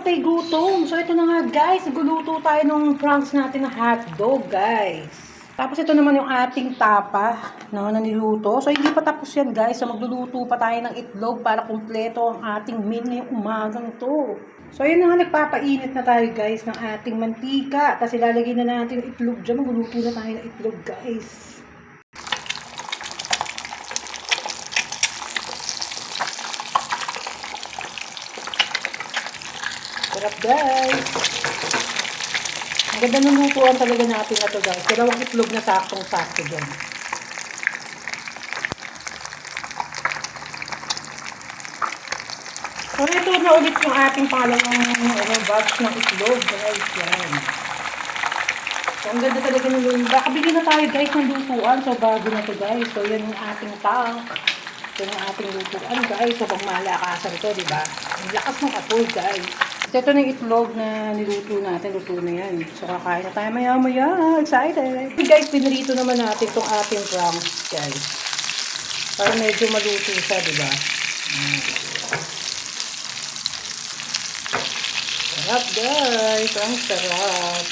nakakapatay gutom. So, ito na nga guys. Nagluluto tayo ng franks natin na hotdog guys. Tapos ito naman yung ating tapa na niluto. So, hindi pa tapos yan guys. So, magluluto pa tayo ng itlog para kumpleto ang ating meal ngayong umagang to. So, yun na nga, nagpapainit na tayo guys ng ating mantika. Tapos ilalagay na natin yung itlog dyan. Magluluto na tayo ng itlog guys. Sarap guys. Ang ganda ng lutuan talaga natin na to guys. Dalawang itlog na saktong-sakto dyan. So ito na ulit yung ating pangalawang batch ng itlog guys. Yan. So ang ganda talaga ng lutuan. Baka bigyan na tayo guys ng lutuan. So bago na to guys. So yan yung ating tank. Ito yung ating lutuan guys. So pag malakasan to, diba? Ang lakas ng apoy guys. So, ito na yung itlog na niluto natin. Luto na yan. So, kakain na tayo maya-maya. Excited! Okay guys, pinarito naman natin itong ating franks, guys. Para medyo maluto siya, diba? Sarap, guys. Ang sarap.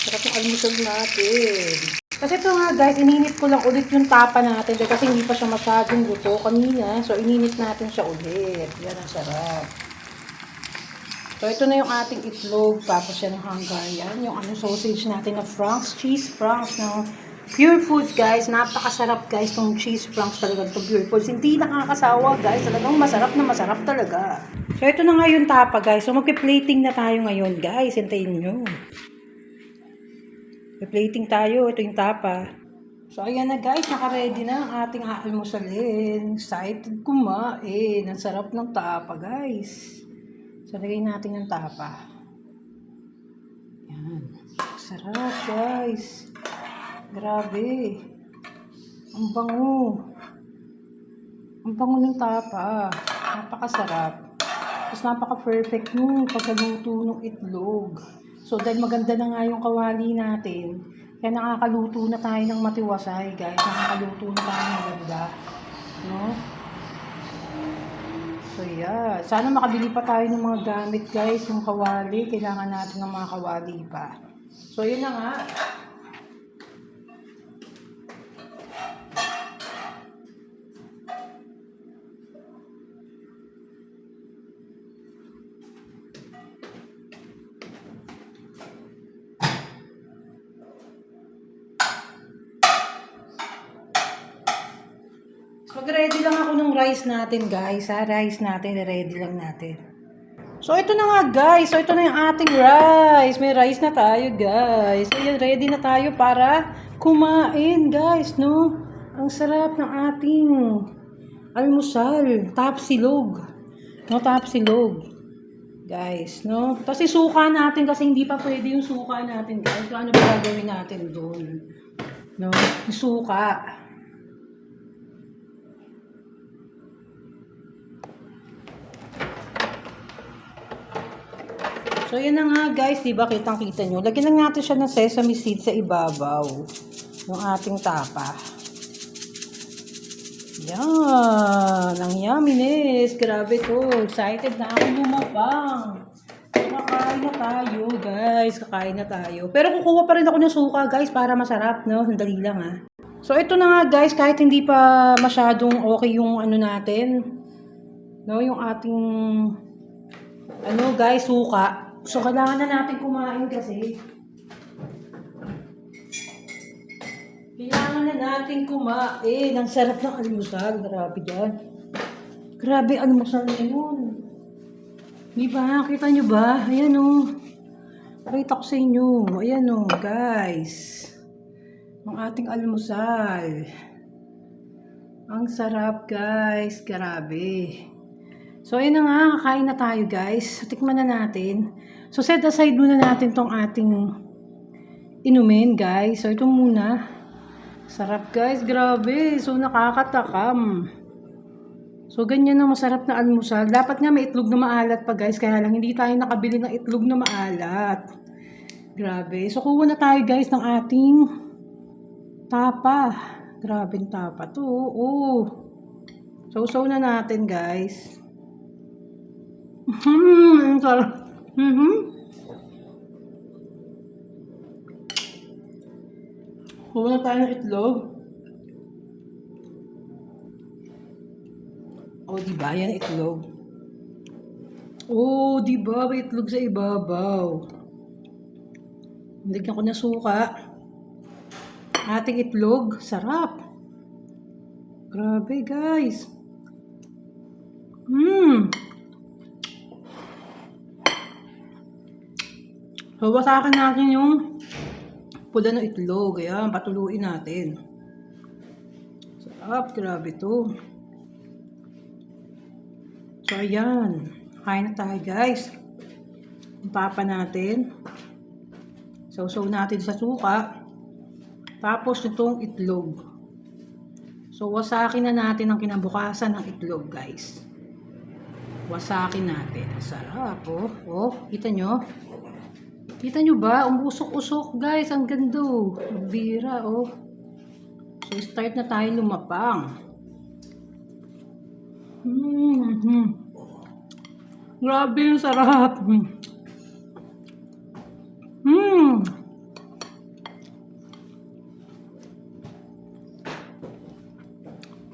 Sarap yung almusal natin. Kasi ito nga guys, ininit ko lang ulit yung tapa natin kasi hindi pa siya masyadong luto kanina. So, ininit natin siya ulit. Yan ang sarap. So, ito na yung ating itlog. Tapos yan ang Hungarian. Yung sausage natin na franks. Cheese franks na Pure Foods guys. Napakasarap guys itong cheese franks talaga. Itong Pure Foods. Hindi nakakasawa guys. Talagang masarap na masarap talaga. So, ito na nga yung tapa guys. So, magpi-plating na tayo ngayon guys. Hintayin nyo. Plating tayo. Ito yung tapa. So, ayan na guys. Naka-ready na ang ating almusalin. Excited kumain. Ang sarap ng tapa guys. So, lagay natin yung tapa. Ayan. Sarap guys. Grabe. Ang bango. Ang bango ng tapa. Napakasarap. Tapos napaka-perfect nung pagkaluto ng itlog. So, dahil maganda na nga yung kawali natin, kaya nakakaluto na tayo ng matiwasay, guys. Nakakaluto na tayo ng maganda. No? So, yeah. Sana makabili pa tayo ng mga gamit, guys. Yung kawali, kailangan natin ng mga kawali pa. So, yun na nga. Mag-ready lang ako ng rice natin, guys. Rice natin, ready lang natin. So, ito na nga, guys. So, ito na yung ating rice. May rice na tayo, guys. So, yan, ready na tayo para kumain, guys, no? Ang sarap ng ating almusal. Tapsilog. No, tapsilog. Guys, no? Tapos isuka natin kasi hindi pa pwede yung suka natin, guys. So, ano ba gagawin natin doon? No? Isuka. So, yan na nga guys, diba? Kitang-kita nyo. Lagyan lang natin siya ng sesame seed sa ibabaw. Yung ating tapa. Yan. Ang yumminess. Grabe ko. Excited na ako lumabang. Kakain na tayo, guys. Kakain na tayo. Pero kukuha pa rin ako ng suka, guys, para masarap, no? Sandali lang, ha. So, ito na nga, guys. Kahit hindi pa masyadong okay yung ano natin. No? Yung ating guys, suka. So, kailangan na natin kumain kasi. Kailangan na natin kumain. Ang sarap ng almusal. Grabe yan. Grabe almusal na yun. Diba? Kita nyo ba? Ayan o. Pakita ko sa inyo. Ayan o, guys. Ang ating almusal. Ang sarap, guys. Grabe. So, ayun na nga. Kakain na tayo, guys. Tikman na natin. So, set aside muna natin tong ating inumin, guys. So, ito muna. Sarap, guys. Grabe. So, nakakatakam. So, ganyan na masarap na almusal. Dapat nga may itlog na maalat pa, guys. Kaya lang, hindi tayo nakabili ng itlog na maalat. Grabe. So, kuha na tayo guys ng ating tapa. Grabe yung tapa to. Oh. So na natin guys. Ang sarap. Kuha na tayo ng itlog. Oh, diba? Yan itlog. Oh, diba? May itlog sa ibabaw. Nilagyan ko na suka. Ating itlog. Sarap. Grabe, guys. Hawasakan natin yung pula ng itlog. Ayan, patuluin natin. Sarap. Grabe to. So, ayan. Kain na tayo, guys. Ang tapa natin. Sausaw natin sa suka. Tapos itong itlog. So wasakin na natin ang kinabukasan ng itlog, guys. Wasakin natin. Sarap, oh. Oh, kita nyo? Kita nyo ba? Umusok-usok, guys. Ang gando. Bira, oh. So start na tayo lumapang. Grabe yung sarap.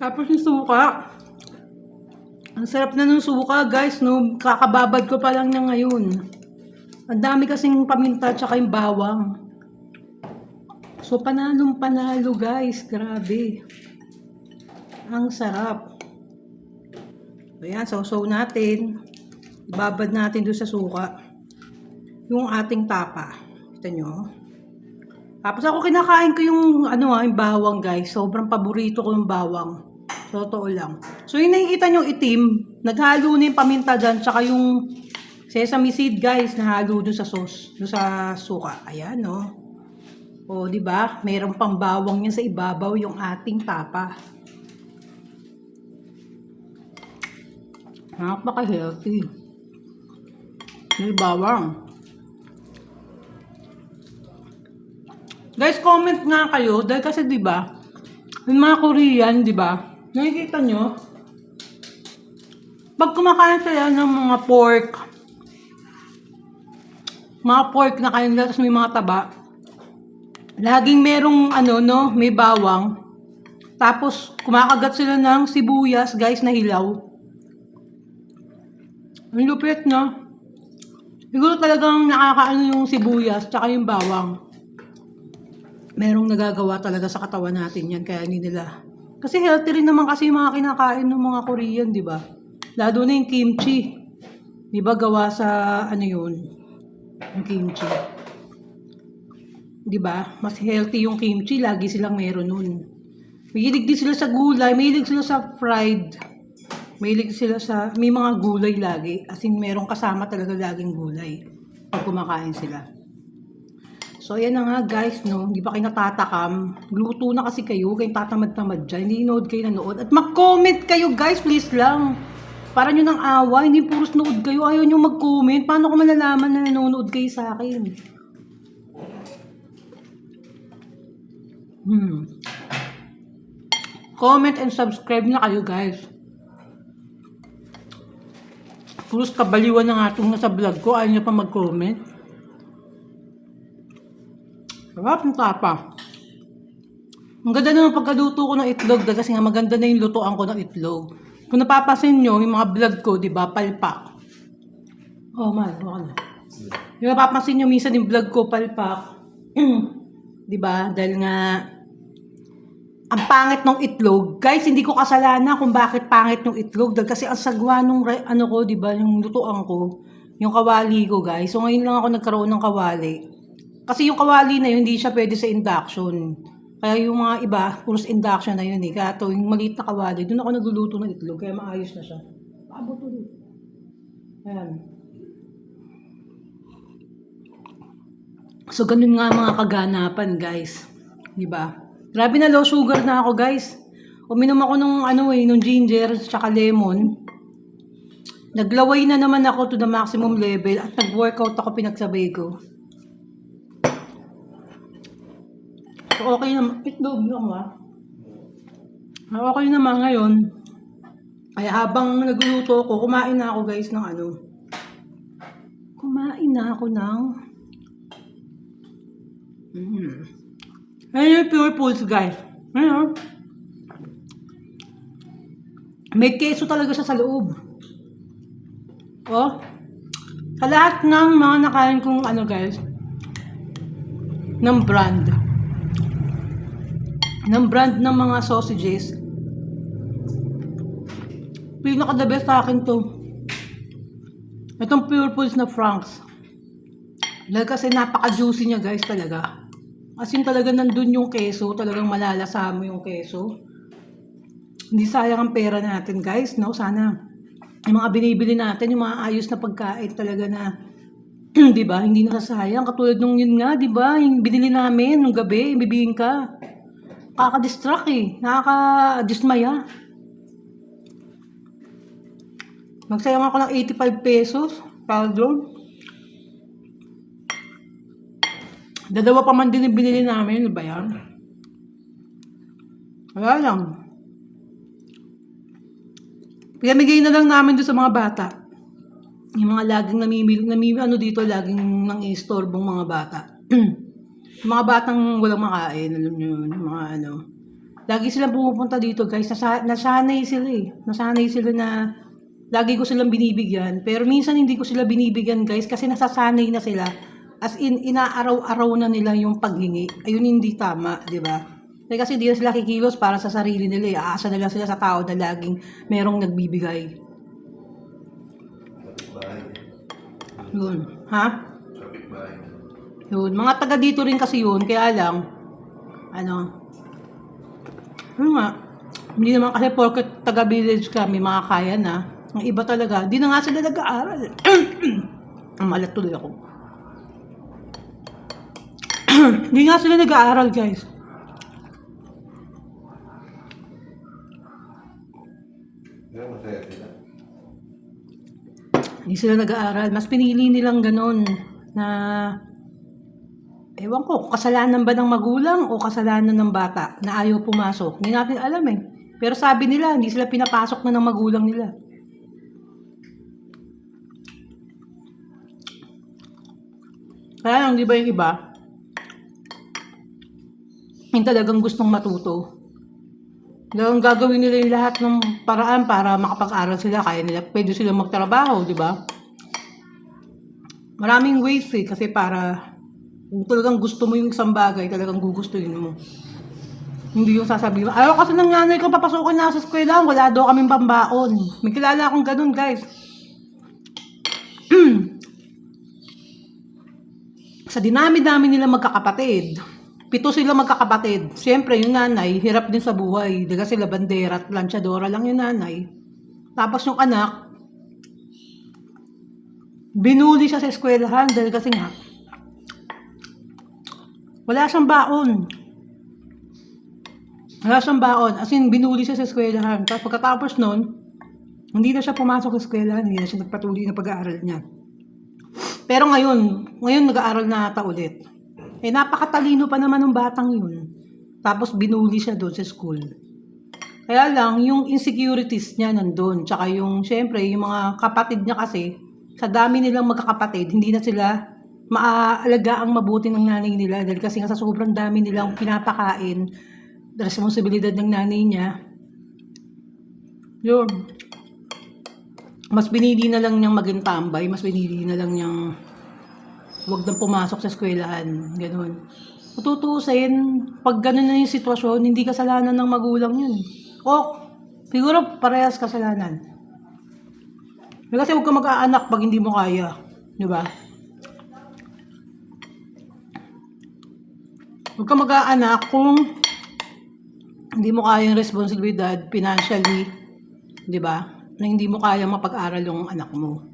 Tapos yung suka. Ang sarap na ng suka, guys, no? Kakababad ko pa lang na ngayon. Ang dami kasing paminta tsaka yung bawang. So, panalong panalo, guys. Grabe. Ang sarap. Ayan, sausaw natin. Ibabad natin doon sa suka. Yung ating tapa. Kita nyo? Tapos ako kinakain ko yung, yung bawang, guys. Sobrang paborito ko yung bawang. Totoo lang. So, yung nakikita nyo itim, naghalo na yung paminta dyan, tsaka yung sesame seed, guys, nahalo doon sa sauce, doon sa suka. Ayan, no? O, di ba? Mayroon pang bawang yan sa ibabaw, yung ating tapa. Napaka-healthy. May bawang. Guys, comment nga kayo, dahil kasi, di ba, yung mga Korean, di ba, nakikita nyo, pag kumakain sila ng mga pork na kain nila, tapos may mga taba, laging merong may bawang, tapos kumakagat sila ng sibuyas, guys, na hilaw. Ang lupit, no? Siguro talagang nakakaano yung sibuyas, tsaka yung bawang. Merong nagagawa talaga sa katawan natin yan, kaya hindi nila. Kasi healthy rin naman kasi yung mga kinakain ng mga Korean, di ba? Lalo na yung kimchi. Di ba gawa sa yun? Yung kimchi. Di ba? Mas healthy yung kimchi, lagi silang meron nun. Mahilig din sila sa gulay, mahilig sila sa fried. Mahilig sila sa, may mga gulay lagi. As in, merong kasama talaga laging gulay pag kumakain sila. So, ayan na nga guys, no? Hindi pa kayo natatakam. Luto na kasi kayo tatamad-tamad dyan. Hindi nood kayo nanood. At mag-comment kayo guys, please lang. Para nyo ng awa, hindi puros nood kayo. Ayaw nyo mag-comment. Paano ko malalaman na nanonood kayo sa akin? Comment and subscribe na kayo guys. Puros kabaliwan na nga itong nasa vlog ko. Ayaw nyo pa mag-comment. Sarap yung tapa. Ang ganda naman pagkaluto ko ng itlog kasi nga maganda na yung lutoan ko ng itlog. Kung napapasin nyo, yung mga vlog ko, di ba, palpak. Oh man, wala na. Yung napapasin nyo, minsan yung vlog ko, palpak. Di ba, dahil nga, ang pangit ng itlog. Guys, hindi ko kasalanan kung bakit pangit ng itlog. Dahil kasi ang sagwa nung, ko, di ba, yung lutoan ko, yung kawali ko, guys. So, ngayon lang ako nagkaroon ng kawali. Kasi yung kawali na yun, hindi siya pwede sa induction. Kaya yung mga iba, puros induction na yun eh. Kaya ito, yung maliit na kawali, doon ako nagluluto ng itlog. Kaya maayos na siya. Paabot ulit. Ayan. So, ganun nga mga kaganapan, guys. Diba? Grabe na low sugar na ako, guys. Uminom ako nung, nung ginger, tsaka lemon. Naglaway na naman ako to the maximum level at nag-workout ako pinagsabay ko. So, okay naman. Itlog lang okay naman ngayon. Kaya habang nagluluto ko, kumain na ako guys ng ano. Kumain na ako ng... Ayun yung pure foods guys. Ayun. May keso talaga siya sa loob. Oh. Sa lahat ng mga nakain kong ano guys, ng brand ng mga sausages, pinaka the best sa akin to itong Pure Foods na Franks. Dahil kasi napaka juicy niya guys talaga, as in talaga nandun yung keso, talagang malalasa mo yung keso. Hindi sayang ang pera natin guys, no? Sana yung mga binibili natin, yung mga ayos na pagkain talaga na di ba, hindi nasasayang. Katulad nung yun nga, di ba, yung binili namin nung gabi, bibingka. Nakaka-distract eh. Nakaka-dismaya. Nagsayang ako ng 85 pesos. Para doon. Dalawa pa man din yung binili namin. Ano ba yan? Wala lang. Pinamigay na lang namin doon sa mga bata. Yung mga laging ano dito, laging nang istorbong mga bata. Yung mga batang walang makain, alam nyo yun, mga ano. Lagi silang pumupunta dito guys, nasanay sila eh. Nasanay sila na lagi ko silang binibigyan. Pero minsan hindi ko sila binibigyan guys kasi nasasanay na sila. As in, inaaraw-araw na nila yung paghingi. Ayun hindi tama, di ba? Kasi hindi na sila kikilos para sa sarili nila eh. Aasa na lang sila sa tao na laging merong nagbibigay. Yun. Ha? Yun. Mga taga dito rin kasi yun. Kaya lang, ano nga, hindi naman kasi porket taga village kami, makakaya na. Ang iba talaga, di na nga sila nag-aaral. Ang malat tuloy ako. Hindi nga sila nag-aaral guys. Hindi sila nag-aaral. Mas pinili nilang ganun na ewan ko, kasalanan ba ng magulang o kasalanan ng bata na ayaw pumasok. Hindi natin alam eh. Pero sabi nila, hindi sila pinapasok na ng magulang nila. Kaya lang, di ba yung iba? Yung talagang gustong matuto. Talagang gagawin nila yung lahat ng paraan para makapag-aral sila. Kaya nila, pwede silang magtrabaho, di ba? Maraming ways eh, kasi para kung talagang gusto mo yung isang bagay, talagang gugustuhin mo. Hindi yung sasabihin, ayaw kasi ng nanay ko papasukin na sa eskwela, wala daw kaming pambaon. May kilala akong ganun, guys. Sa dinami-dami nila magkakapatid, 7 sila magkakapatid. Siyempre, yung nanay, hirap din sa buhay. Di kasi sila bandera at lanchadora lang yung nanay. Tapos yung anak, binuli siya sa eskwelahan dahil kasi nga, wala siyang baon. Wala siyang baon. As in, binuli siya sa eskwelahan. Tapos pagkatapos nun, hindi na siya pumasok sa eskwelahan. Hindi na siya nagpatuloy na pag-aaral niya. Pero ngayon nag-aaral na ata ulit. Eh, napakatalino pa naman ng batang yun. Tapos binuli siya doon sa school. Kaya lang, yung insecurities niya nandun. Tsaka yung, syempre, yung mga kapatid niya kasi, sa dami nilang magkakapatid, hindi na sila maaalaga ang mabuti ng nanay nila. Dahil kasi nga sa sobrang dami nilang pinapakain, responsibilidad ng nanay niya, yun. Mas binili na lang niyang maging tambay, mas binili na lang niyang huwag nang pumasok sa eskwelahan, ganun. Matutusin, pag ganun na yung sitwasyon, hindi kasalanan ng magulang yun. O, siguro parehas kasalanan. Kasi huwag ka mag-aanak pag hindi mo kaya. Di ba? Huwag ka mag-aanak kung hindi mo kaya yung responsibilidad financially. Di ba? Na hindi mo kaya mapag-aral yung anak mo.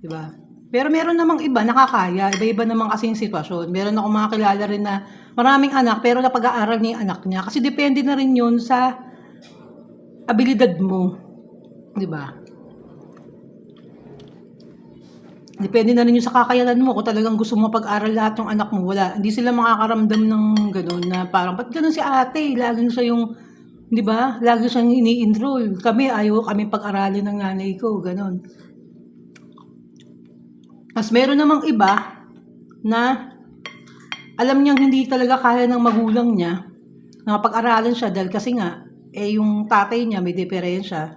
Di ba? Pero meron namang iba nakakaya. Iba-iba naman kasi yung sitwasyon. Meron ako mga kilala rin na maraming anak pero napag-aaral niya yung anak niya. Kasi depende na rin yun sa abilidad mo. Di ba? Depende na rin yung sa kakayanan mo. Kung talagang gusto mo pag-aral lahat ng anak mo, wala. Hindi sila makakaramdam ng gano'n na parang, ba't gano'n si ate? Laging siya yung, di ba? Lagi siyang ini-enroll. Kami, ayaw kami pag-aralin ng nanay ko. Gano'n. Tapos meron namang iba na alam niyang hindi talaga kaya ng magulang niya na pag-aralan siya dahil kasi nga, yung tatay niya may diferensya.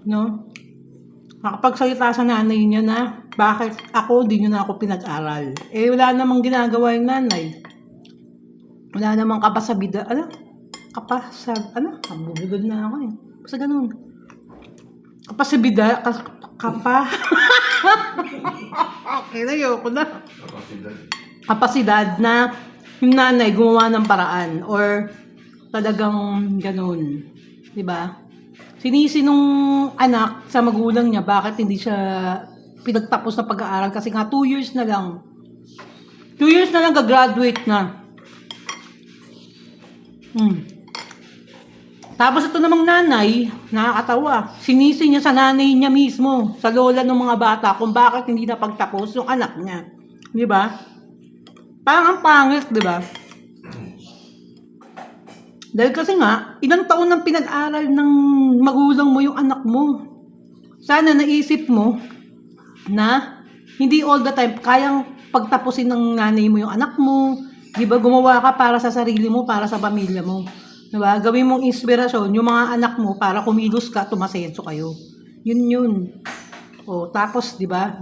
No? Nakapagsalita sa nanay niya na, bakit ako, di niyo na ako pinag-aral. Wala namang ginagawa yung nanay. Wala namang kapasabida, bubugod na ako Basta ganun. Kapasabida, ayoko na. Kapasidad na yung nanay gumawa ng paraan or talagang ganun. Diba? Sinisi nung anak sa magulang niya bakit hindi siya pinagtapos na pag-aaral kasi nga 2 years na lang. 2 years na lang gagraduate na. Tapos ito namang nanay, nakakatawa. Sinisi niya sa nanay niya mismo, sa lola ng mga bata kung bakit hindi napagtapos yung anak niya. Di ba? Parang ang pangit, di ba? Dahil kasi nga, ilang taon nang pinag-aral ng magulang mo yung anak mo. Sana naisip mo na hindi all the time kayang pagtapusin ng nanay mo yung anak mo. Di ba? Gumawa ka para sa sarili mo, para sa pamilya mo. Di ba? Gawin mong inspirasyon yung mga anak mo para kumilos ka, tumasenso kayo. Yun. O, tapos, di ba?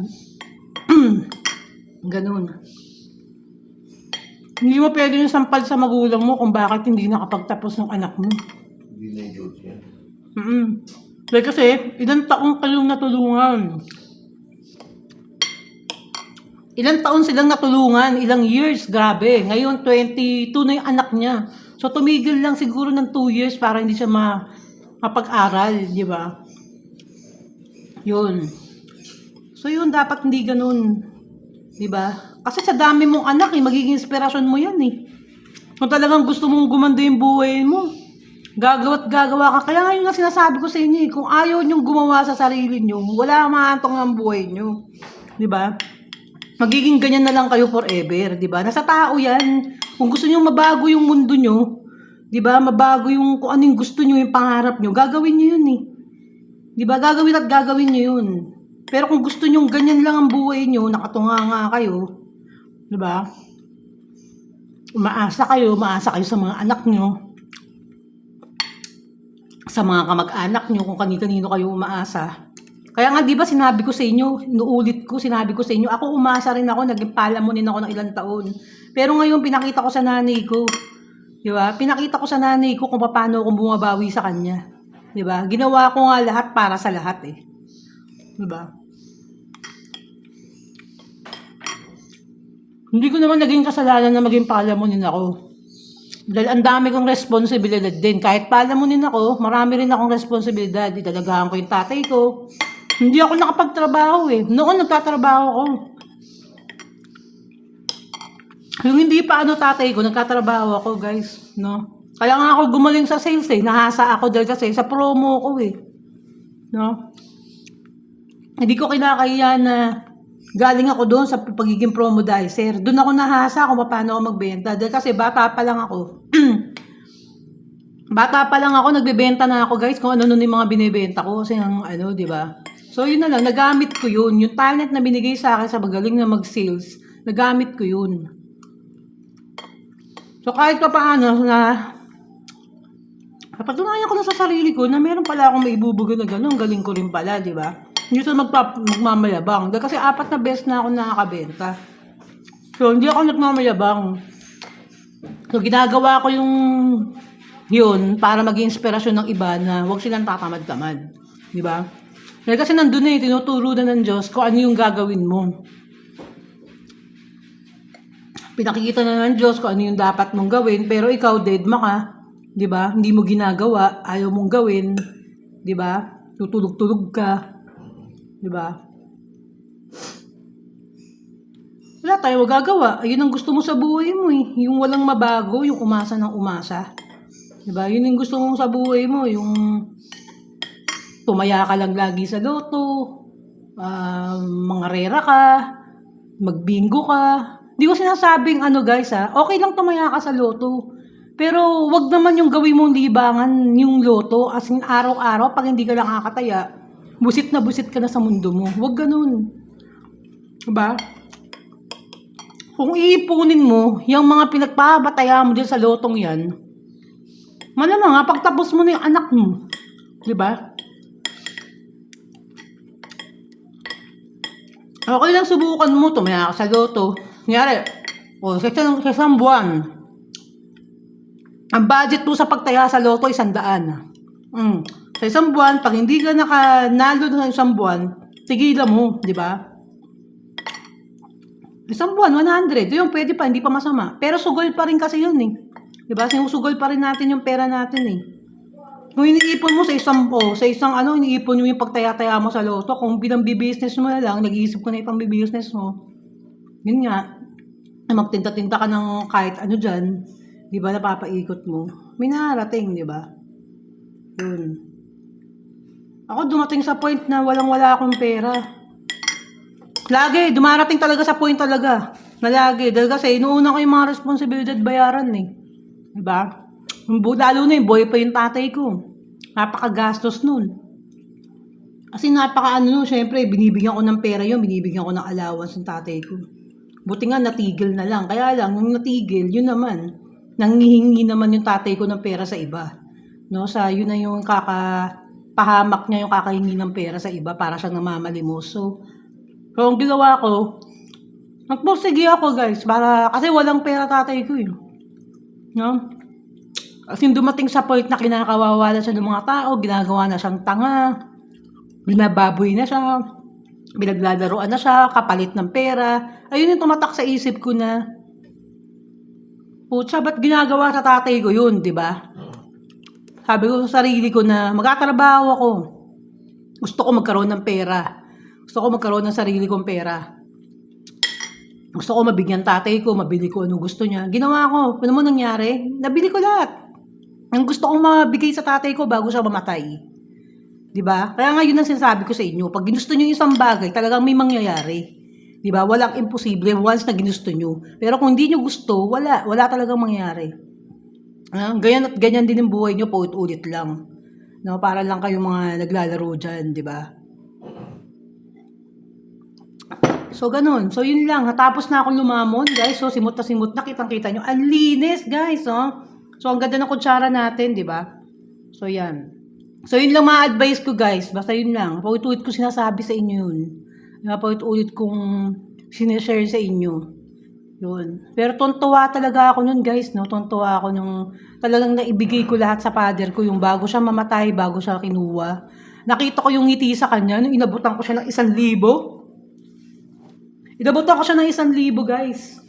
Ganun. Hindi mo pwede yung sampal sa magulang mo kung bakit hindi nakapagtapos ng anak mo. Hindi na yung joke yan. Dahil kasi, ilang taong kayong natulungan. Ilang taon silang natulungan, ilang years, grabe. Ngayon, 22 na yung anak niya. So, tumigil lang siguro ng 2 years para hindi siya mapag-aral, di ba? Yun. So, yun, dapat hindi ganun. Di ba? Kasi sa dami mong anak, magiging inspirasyon mo yan Kung talagang gusto mong gumanda yung buhay mo, gagawa ka. Kaya ngayon nga sinasabi ko sa inyo kung ayaw nyong gumawa sa sarili nyo, wala maantong ng buhay nyo. Di ba? Magiging ganyan na lang kayo forever, di ba? Nasa tao yan. Kung gusto nyo mabago yung mundo nyo, di ba? Mabago yung kung ano yung gusto nyo, yung pangarap nyo, gagawin nyo yun Di ba? Gagawin at gagawin nyo yun. Pero kung gusto nyo ganyan lang ang buhay nyo, nakatunganga kayo, di ba? Umaasa kayo sa mga anak nyo, sa mga kamag-anak nyo, kung kanino kayo umaasa. Kaya nga, di ba, sinabi ko sa inyo, sinabi ko sa inyo, ako umasa rin ako, naging palamunin ako ng ilang taon. Pero ngayon, pinakita ko sa nanay ko, di ba? Pinakita ko sa nanay ko kung paano ako bumabawi sa kanya. Di ba? Ginawa ko nga lahat para sa lahat Di ba? Hindi ko naman naging kasalanan na maging palamunin ako. Dahil ang dami kong responsibilidad din. Kahit palamunin ako, marami rin akong responsibilidad. Idalagahan ko yung tatay ko. Hindi ako nakapagtrabaho Noon nagtatrabaho ako. Yung hindi pa tatay ko, nagtatrabaho ako guys. No? Kaya nga ako gumaling sa sales Nahasa ako dahil kasi sa promo ko No? Hindi ko kinakaya na galing ako doon sa pagiging promodizer. Doon ako nahasa kung paano ako magbenta. Dahil kasi bata pa lang ako. Nagbebenta na ako guys kung ano yung mga binibenta ko. Kasi di ba? So yun na lang, nagamit ko yun. Yung talent na binigay sa akin sa magaling na mag-sales, nagamit ko yun. So kahit pa paano na napatunayan ko na sa sarili ko na meron pala akong maibubuga na gano'n. Galing ko rin pala, di ba? Hindi ito magmamayabang. Kasi 4 na beses na ako nakakabenta. So, hindi ako nagmamayabang. So, ginagawa ko yun para maging inspirasyon ng iba na huwag silang tatamad-tamad. Di ba? Dahil kasi nandun tinuturo na ng Diyos kung ano yung gagawin mo. Pinakikita na ng Diyos kung ano yung dapat mong gawin, pero ikaw deadma ka. Di ba? Hindi mo ginagawa, ayaw mong gawin. Di ba? Tutulog-tulog ka. Di ba? Wala tayo magagawa. Ayun ang gusto mo sa buhay mo Yung walang mabago, yung umasa ng umasa. Di ba? Yun yung gusto mo sa buhay mo. Yung tumaya ka lang lagi sa loto. mangarera ka, magbingo ka. Hindi ko sinasabing ano guys okay lang tumaya ka sa loto. Pero wag naman yung gawin mong libangan yung loto as in araw-araw pag hindi ka lang nakakataya. Busit na busit ka na sa mundo mo. Wag ganun. Diba? Kung iipunin mo yung mga pinagpabataya mo din sa lotong yan, malamang pagtapos mo na yung anak mo. Diba? Okay lang subukan mo, tumaya ka sa loto. Kunyari, sa isang buwan, ang budget mo sa pagtaya sa loto ay 100. Sa isang buwan, pag hindi ka nakanalo sa isang buwan, tigilan mo, di ba? Isang buwan, 100. Yun, pwede pa, hindi pa masama. Pero sugol pa rin kasi yun eh. Di ba? Sinusugol pa rin natin yung pera natin eh. Kung iniipon mo sa isang iniipon mo yung pagtaya-taya mo sa loto, kung pinambi-business mo na lang, nag-iisip ko na ipang-business mo, yun nga, magtinda-tinda ka ng kahit ano dyan, di ba, napapaikot mo, may nakarating, di ba? Yun. Ako dumating sa point na walang-wala akong pera. Lagi, dumarating talaga sa point talaga, na lagi, dahil kasi inuuna ko yung mga responsibilidad bayaran eh. Di ba? Lalo na yung boy pa yung tatay ko. Napakagastos nun. Kasi syempre, binibigyan ko ng pera yun, binibigyan ko ng allowance ng tatay ko. Buti nga natigil na lang. Kaya lang, nung natigil, yun naman, nanghihingi naman yung tatay ko ng pera sa iba. No, yun na yung pahamak niya yung kakahingi ng pera sa iba para siyang namamalimos. So ang ginawa ko, nagpursige ako guys, kasi walang pera tatay ko yun. No? Kasi dumating sa point na kinakawawa na siya ng mga tao, ginagawa na siyang tanga, binababoy na siya, binaglalaroan na siya, kapalit ng pera. Ayun yung tumatak sa isip ko na, putya, ba't ginagawa sa tatay ko yun, di ba? Sabi ko sa sarili ko na magtatrabaho ako. Gusto ko magkaroon ng pera. Gusto ko magkaroon ng sarili kong pera. Gusto ko mabigyan tatay ko, mabili ko ano gusto niya. Ginawa ko. Ano mo nangyari? Nabili ko lahat. Ang gusto kong mabigay sa tatay ko bago siya mamatay. Diba? Kaya nga yun ang sinasabi ko sa inyo. Pag ginusto nyo yung isang bagay, talagang may mangyayari. Diba? Walang imposible once na ginusto nyo. Pero kung hindi nyo gusto, wala talagang mangyayari. Ganyan at ganyan din yung buhay nyo, paulit-ulit lang. No, para lang kayong mga naglalaro dyan, diba? So, ganun. So, yun lang. Natapos na akong lumamon, guys. So, simot na. Kitang-kita nyo. Ang linis, guys, oh. So, ang ganda ng kutsara natin, di ba? So, yan. So, yun lang ma-advise ko, guys. Basta yun lang. Paulit-ulit ko sinasabi sa inyo yun. Paulit-ulit kong sinishare sa inyo. Yun. Pero tontuwa talaga ako nun, guys, no? Tontuwa ako nung talagang naibigay ko lahat sa father ko. Yung bago siya mamatay, bago siya kinuha. Nakita ko yung ngiti sa kanya nung inabutan ko siya ng 1,000. Inabutan ko siya ng 1,000, guys.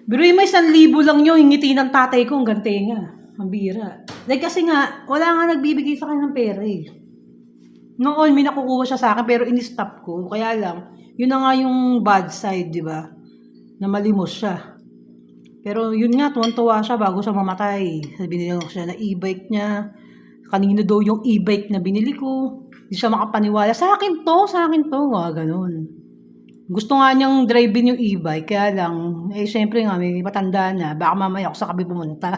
Pero yung may 1,000 lang yung ngiti ng tatay ko, ang gante nga. Ang bira. Like kasi nga, wala nga nagbibigay sa kanya ng pera eh. Noon, may nakukuha siya sa akin, pero in-stop ko. Kaya lang, yun na nga yung bad side, di ba? Na malimos siya. Pero yun nga, tuwan-tuwa siya bago siya mamatay. Binili ko siya na e-bike niya. Kanino daw yung e-bike na binili ko. Hindi siya makapaniwala. Sa akin to. Ganun. Gusto nga niyang drive-in yung e-bike, kaya lang, syempre nga, may matanda na, baka mamaya ako sa kami pumunta.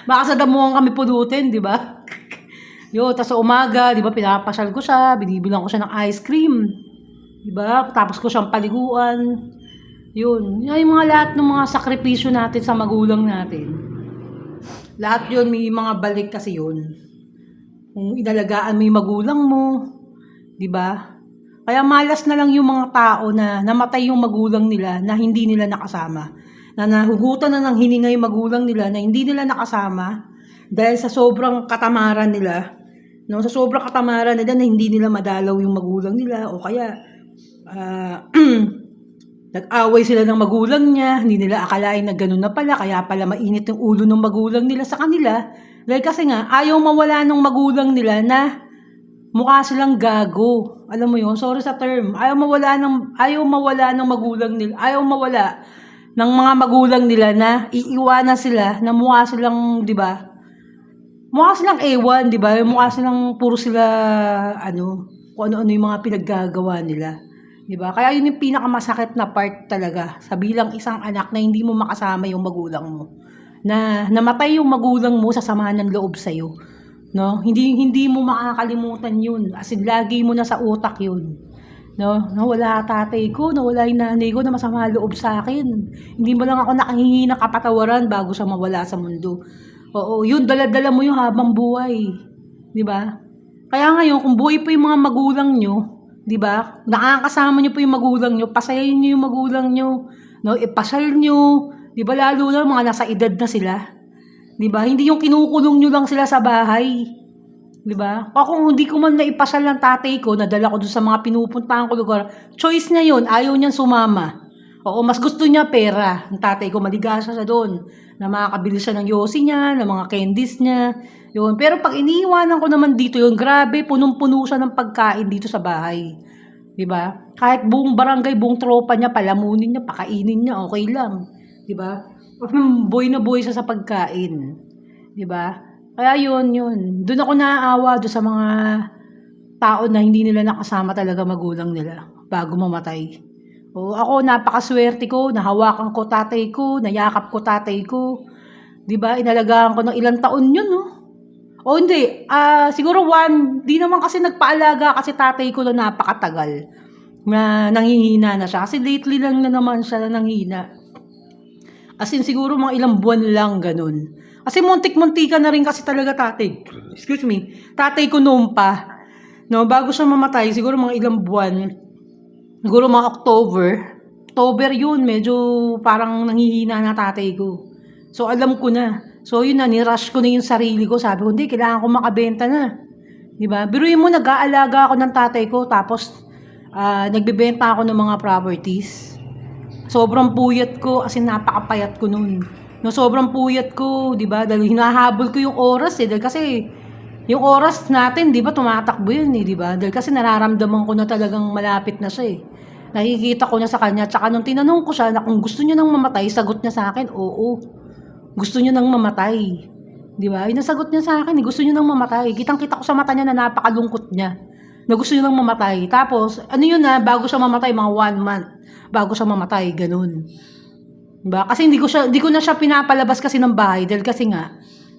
Baka sa damuhan kami pulutin, di ba? Tas sa umaga, di ba, pinapasyal ko siya, binibilang ko siya ng ice cream. Di ba? Tapos ko siyang paliguan. Yun. Yung mga lahat ng mga sakripisyo natin sa magulang natin. Lahat yun, may mga balik kasi yun. Kung inalagaan mo yung magulang mo, di ba? Kaya malas na lang yung mga tao na namatay yung magulang nila na hindi nila nakasama. Na nahugutan na ng hininga yung magulang nila na hindi nila nakasama dahil sa sobrang katamaran nila. No, sa sobrang katamaran nila na hindi nila madalaw yung magulang nila o kaya nag-away sila ng magulang niya, hindi nila akalain na gano'n na pala, kaya pala mainit yung ulo ng magulang nila sa kanila. Dahil kasi nga, ayaw mawala ng magulang nila na mukha silang gago. Alam mo yun? Sorry sa term. Ayaw mawala ng magulang nila. Ayaw mawala ng mga magulang nila na iiwanan sila na mukha silang, di ba? mukha silang ewan, di ba? Mukha silang puro sila, ano, kung ano-ano yung mga pinaggagawa nila. Di ba? Kaya yun yung pinakamasakit na part talaga sa bilang isang anak na hindi mo makasama yung magulang mo. Na namatay yung magulang mo sa sama ng loob sa'yo. No? Hindi mo makakalimutan yun. As in, lagi mo na sa utak yun. No? Nawala tatay ko, nawala yung nanay ko na masama loob sa akin. Hindi mo lang ako nakahingi ng kapatawaran bago siya mawala sa mundo. Oo, yun, dala-dala mo yung habang buhay. Di ba? Kaya ngayon, kung buhay pa yung mga magulang nyo, di ba? Nakakasama nyo po yung magulang nyo, pasayayin nyo yung magulang nyo, no? Ipasal nyo, di ba? Lalo na mga nasa edad na sila. Di ba? Hindi yung kinukulong nyo lang sila sa bahay. Di ba? Kung hindi ko man naipasal ng tatay ko, nadala ko doon sa mga pinupuntahan ko lugar, choice niya yun, ayaw niyang sumama. Oo, mas gusto niya pera. Ang tatay ko, maligasa siya doon. Na makakabili siya ng yosi niya, ng mga candies niya. Yun. Pero pag iniiwanan ko naman dito yun, grabe, punong-puno siya ng pagkain dito sa bahay. Diba? Kahit buong barangay, buong tropa niya, palamunin niya, pakainin niya, okay lang. Diba? Boy na boy siya sa pagkain. Diba? Kaya yun. Doon ako naaawa doon sa mga tao na hindi nila nakasama talaga magulang nila bago mamatay. O ako, napakaswerte ko, nahawakan ko tatay ko, nayakap ko tatay ko. 'Di ba? Inalagaan ko ng ilang taon 'yun, no? O hindi, siguro di naman kasi nagpaalaga kasi tatay ko na napakatagal na nanghihina na siya. Kasi lately lang na naman siya na nanghina. As in, siguro mga ilang buwan lang, ganun. Kasi muntik-muntika na rin kasi talaga tatay. Excuse me. Tatay ko noon pa. No, bago siya mamatay, siguro mga ilang buwan. Siguro mga October. October yun, medyo parang nanghihina na tatay ko. So, alam ko na. So, yun na, nirush ko na yung sarili ko. Sabi ko, hindi, kailangan ko makabenta na. Diba? Biruin mo, nag-aalaga ako ng tatay ko, tapos nagbebenta ako ng mga properties. Sobrang puyat ko, as in napakapayat ko nun. No, sobrang puyat ko, diba? Dahil hinahabol ko yung oras dahil kasi yung oras natin, di ba, tumatakbo yun di ba? Dahil kasi nararamdaman ko na talagang malapit na siya Nakikita ko na sa kanya, tsaka nung tinanong ko siya na kung gusto niya nang mamatay, sagot niya sa akin, oo. Gusto niya nang mamatay. Di ba? Yung nasagot niya sa akin, gusto niya nang mamatay. Kitang-kita ko sa mata niya na napakalungkot niya. Na gusto niya nang mamatay. Tapos, ano yun bago siya mamatay, mga 1 month. Bago siya mamatay, ganun. Diba? Kasi hindi ko na siya pinapalabas kasi ng bahay dahil kasi nga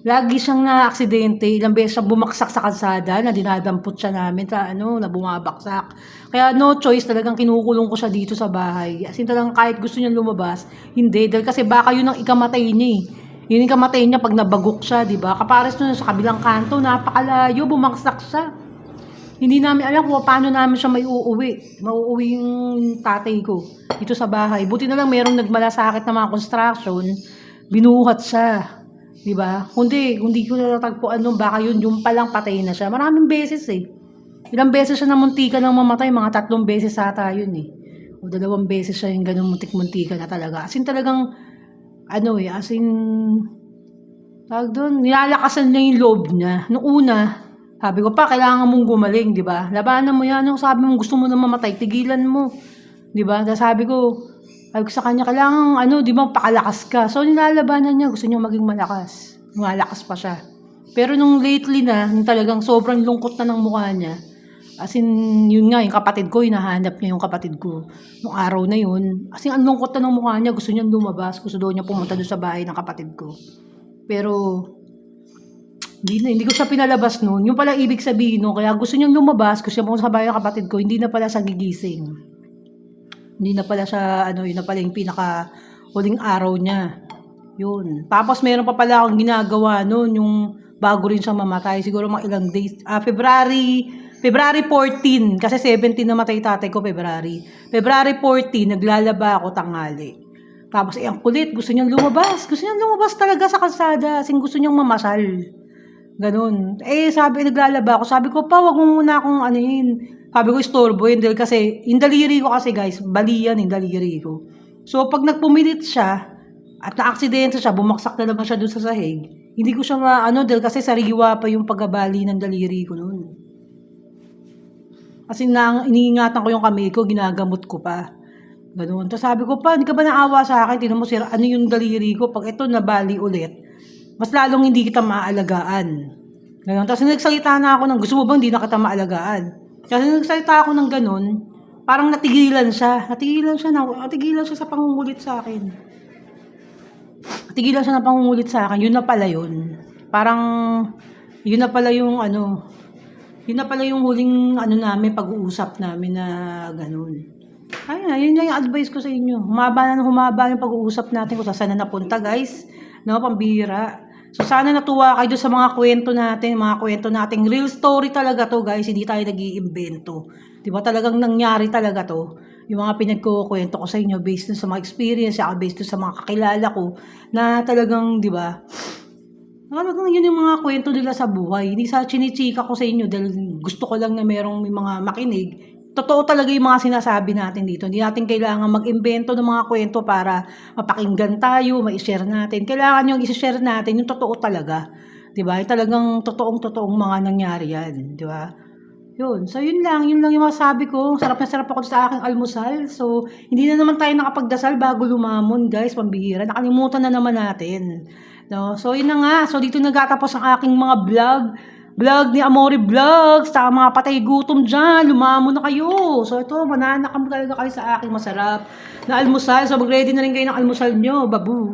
lagi siyang na-aksidente, ilang beses siyang bumaksak sa kalsada na dinadampot siya namin sa na bumabaksak. Kaya no choice, talagang kinukulong ko siya dito sa bahay. As in talagang kahit gusto niyang lumabas, hindi. Dahil kasi baka yun ang ikamatay niya Yun ang ikamatay niya pag nabagok siya, di ba? Kapares nun sa kabilang kanto, napakalayo, bumaksak siya. Hindi namin alam kung paano namin siya mauuwi yung tatay ko dito sa bahay. Buti na lang merong nagmalasakit na mga construction, binuhat siya. Diba? Hindi ko natagpuan nung baka yung palang patay na siya. Maraming beses Ilang beses siya namuntika ng mamatay, mga 3 beses ata yun O 2 beses siya yung ganun muntik-muntika na talaga. As in talagang, tawag doon, nilalakasan niya yung loob niya. Noong una, sabi ko pa, kailangan mong gumaling, di ba? Labanan mo yan. Nung sabi mo, gusto mo na mamatay, tigilan mo. Di ba? Sabi ko sa kanya, kailangan, di ba, pakalakas ka. So, nilalabanan niya, gusto niya maging malakas. Malakas pa siya. Pero nung lately na, nung talagang sobrang lungkot na ng mukha niya, as in, yun nga, yung kapatid ko, hinahanap niya yung kapatid ko. Nung araw na yun, as in, ang lungkot na ng mukha niya, gusto niya lumabas, gusto daw niya pumunta doon sa bahay ng kapatid ko. Pero, hindi ko siya pinalabas noon. Yung pala ibig sabihin kaya gusto niyang lumabas, gusto niya pumunta sa bahay ng kapatid ko, hindi na pala siya gigising. Hindi na pala siya, yun na pala yung pinaka huling araw niya. Yun. Tapos meron pa pala akong ginagawa noon, yung bago rin siya mamatay. Siguro mga ilang days. February 14. Kasi 17 namatay tatay ko, February 14, naglalaba ako tanghali. Tapos ang kulit, gusto niyang lumabas. Gusto niyang lumabas talaga sa kalsada. Kasi gusto niyang mamasal. Ganun. Naglalaba ako. Sabi ko pa, wag mo muna akong Sabi ko, istorbo yun. Dahil kasi, yung daliri ko kasi guys, bali yan yung daliri ko. So, pag nagpumilit siya, at na-aksidente siya, bumaksak na naman siya dun sa sahig, hindi ko siya dahil kasi sariwa pa yung paggabali ng daliri ko noon. Kasi iniingatan ko yung kamay ko, ginagamot ko pa. Ganun. Tapos sabi ko pa, hindi ka ba naawa sa akin? Tinan mo, yung daliri ko, pag ito nabali ulit, mas lalong hindi kita maaalagaan. Ngayon, tapos nagsalita na ako ng gusto mo bang di na kita maalagaan? Kasi nagsalita ako ng ganun, parang natigilan siya. Natigilan siya sa pangungulit sa akin. Natigilan siya ng pangungulit sa akin. Yun na pala yun. Parang, yun na pala yung ano, yun na pala yung huling ano namin, pag-uusap namin na ganun. Ayun, yun lang yung advice ko sa inyo. Humaba yung pag-uusap natin kung saan na napunta, guys. No, pambihira. So, sana natuwa kayo doon sa mga kwento natin. Real story talaga to, guys. Hindi tayo nag-iimbento. Diba talagang nangyari talaga to. Yung mga pinagkukwento ko sa inyo based dun sa mga experience, based dun sa mga kakilala ko, na talagang, di ba, talagang yun yung mga kwento nila sa buhay. Hindi sa chinichika ko sa inyo dahil gusto ko lang na merong may mga makinig. Totoo talaga yung mga sinasabi natin dito. Hindi natin kailangan mag-imbento ng mga kwento para mapakinggan tayo, ma-share natin. Kailangan yung i-share natin yung totoo talaga. Diba? Yung talagang totoong mga nangyari yan. Diba? Yun. So, yun lang yung masabi ko. Sarap na sarap ako sa aking almusal. So, hindi na naman tayo nakapagdasal bago lumamon, guys. Pambihira. Nakalimutan na naman natin. No? So, yun na nga. So, dito nagtatapos ang aking mga vlog ni Amore Vlogs, sa mga patay gutom dyan, lumamon na kayo. So ito, mananakam talaga kayo sa aking masarap na almusal. So mag-ready na rin kayo ng almusal nyo, babu.